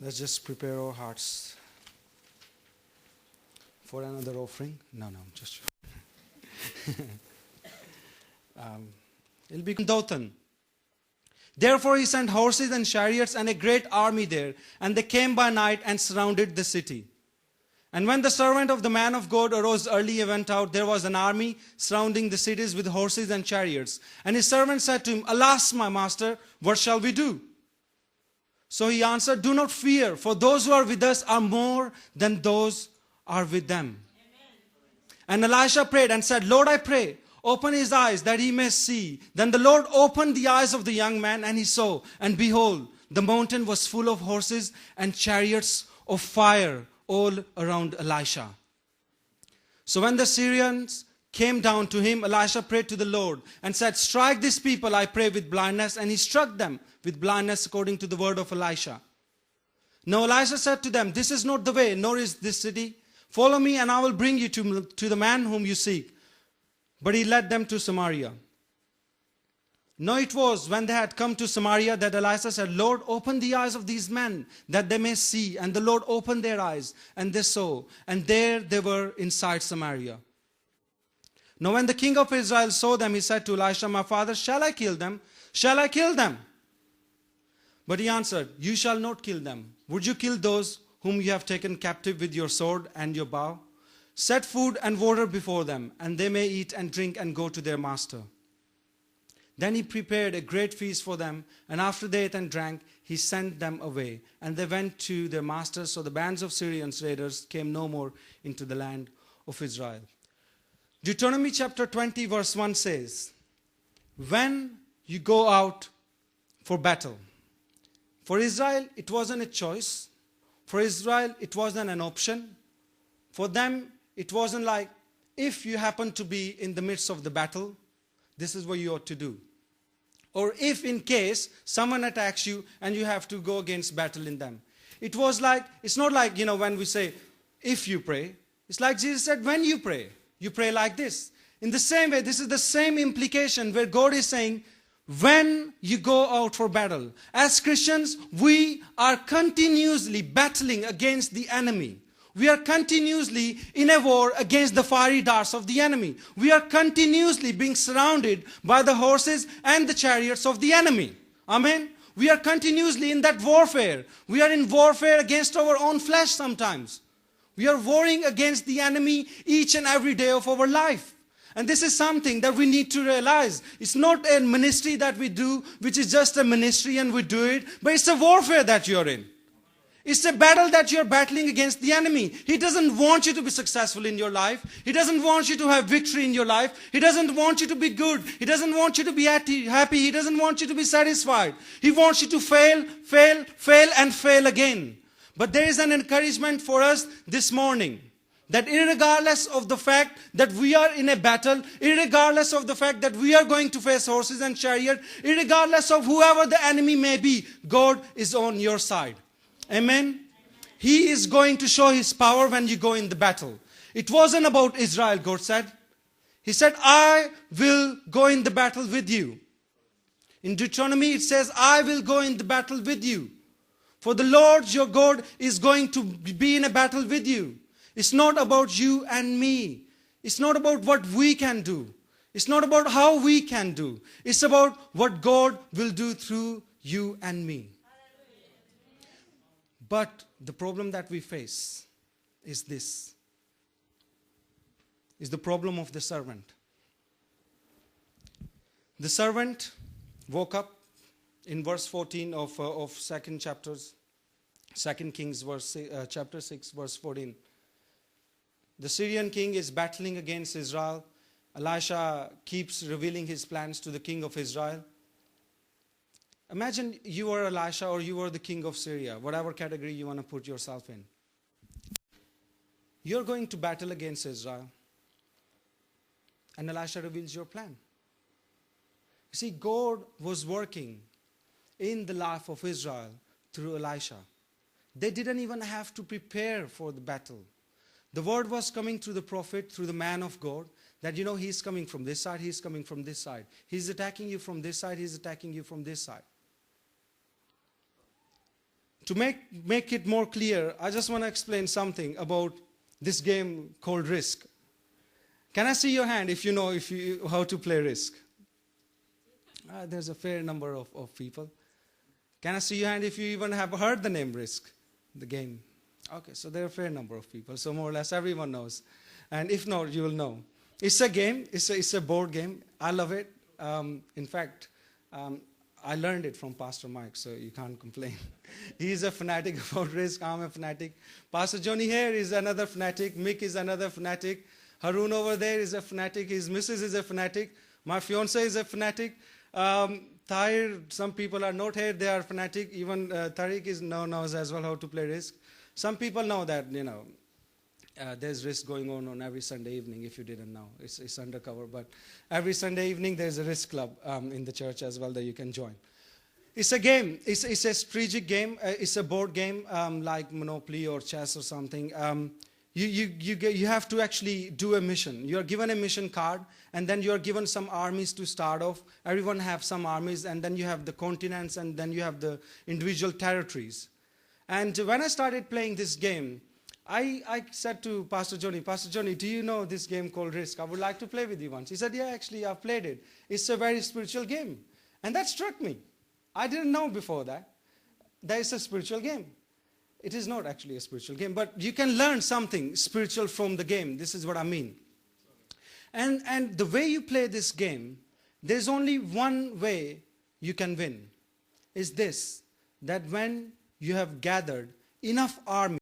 Let's just prepare our hearts for another offering. No, just it'll be Dothan. Therefore he sent horses and chariots and a great army there, and they came by night and surrounded the city. And when the servant of the man of God arose early and went out, there was an army surrounding the cities with horses and chariots. And his servant said to him, Alas, my master, what shall we do? So he answered, Do not fear, for those who are with us are more than those are with them. Amen. And Elisha prayed and said, Lord, I pray, open his eyes that he may see. Then the Lord opened the eyes of the young man, and he saw. And behold, the mountain was full of horses and chariots of fire all around Elisha. So when the Syrians came down to him, Elisha prayed to the Lord and said, Strike these people, I pray, with blindness. And he struck them with blindness according to the word of Elisha. Now Elisha said to them, This is not the way, nor is this city. Follow me, and I will bring you to the man whom you seek. But he led them to Samaria. Now it was when they had come to Samaria that Elisha said, Lord, open the eyes of these men that they may see. And the Lord opened their eyes, and they saw. And there they were inside Samaria. Now when the king of Israel saw them, he said to Elisha, My father, shall I kill them? Shall I kill them? But he answered, You shall not kill them. Would you kill those whom you have taken captive with your sword and your bow? Set food and water before them, and they may eat and drink and go to their master. Then he prepared a great feast for them, and after they ate and drank, he sent them away. And they went to their masters, so the bands of Syrian raiders came no more into the land of Israel. Deuteronomy chapter 20 verse 1 says, When you go out for battle. For Israel, it wasn't a choice. For Israel, it wasn't an option. For them, it wasn't like, if you happen to be in the midst of the battle, this is what you ought to do. Or if in case someone attacks you and you have to go against battle in them. It was like, it's not like, when we say, if you pray. It's like Jesus said, when you pray like this. In the same way, this is the same implication where God is saying, when you go out for battle. As Christians, we are continuously battling against the enemy. We are continuously in a war against the fiery darts of the enemy. We are continuously being surrounded by the horses and the chariots of the enemy. Amen. We are continuously in that warfare. We are in warfare against our own flesh sometimes. We are warring against the enemy each and every day of our life. And this is something that we need to realize. It's not a ministry that we do, which is just a ministry and we do it, but it's a warfare that you're in. It's a battle that you're battling against the enemy. He doesn't want you to be successful in your life. He doesn't want you to have victory in your life. He doesn't want you to be good. He doesn't want you to be happy. He doesn't want you to be satisfied. He wants you to fail, and fail again. But there is an encouragement for us this morning. That irregardless of the fact that we are in a battle, irregardless of the fact that we are going to face horses and chariots, irregardless of whoever the enemy may be, God is on your side. Amen? He is going to show His power when you go in the battle. It wasn't about Israel, God said. He said, I will go in the battle with you. In Deuteronomy it says, I will go in the battle with you. For the Lord your God is going to be in a battle with you. It's not about you and me. It's not about what we can do. It's not about how we can do. It's about what God will do through you and me. But the problem that we face is this. Is the problem of the servant. The servant woke up in verse 14 of 2 Kings chapter 6 verse 14. The Syrian king is battling against Israel. Elisha keeps revealing his plans to the king of Israel. Imagine you are Elisha or you are the king of Syria, whatever category you want to put yourself in. You're going to battle against Israel. And Elisha reveals your plan. You see, God was working in the life of Israel through Elisha. They didn't even have to prepare for the battle. The word was coming through the prophet, through the man of God, that he's coming from this side, he's coming from this side. He's attacking you from this side, he's attacking you from this side. to make it more clear, I just want to explain something about this game called Risk. Can I see your hand if you know how to play Risk? There's a fair number of people. Can I see your hand if you even have heard the name Risk, the game? Okay, so there are a fair number of people. So more or less everyone knows. And if not, you will know. It's a game. It's a board game. I love it. In fact, I learned it from Pastor Mike, so you can't complain. He's a fanatic about Risk. I'm a fanatic. Pastor Johnny here is another fanatic. Mick is another fanatic. Haroon over there is a fanatic. His missus is a fanatic. My fiancé is a fanatic. Tahir, some people are not here. They are fanatic. Even Tariq knows as well how to play Risk. Some people know that, there's Risk going on every Sunday evening, if you didn't know. It's undercover, but every Sunday evening there's a Risk club in the church as well that you can join. It's a game. It's a strategic game. It's a board game like Monopoly or chess or something. You have to actually do a mission. You are given a mission card, and then you are given some armies to start off. Everyone have some armies, and then you have the continents, and then you have the individual territories. And when I started playing this game, I said to Pastor Johnny, do you know this game called Risk? I would like to play with you once. He said, yeah, actually, I've played it. It's a very spiritual game. And that struck me. I didn't know before that it's a spiritual game. It is not actually a spiritual game, but you can learn something spiritual from the game. This is what I mean. And the way you play this game, there's only one way you can win. Is this, that when you have gathered enough army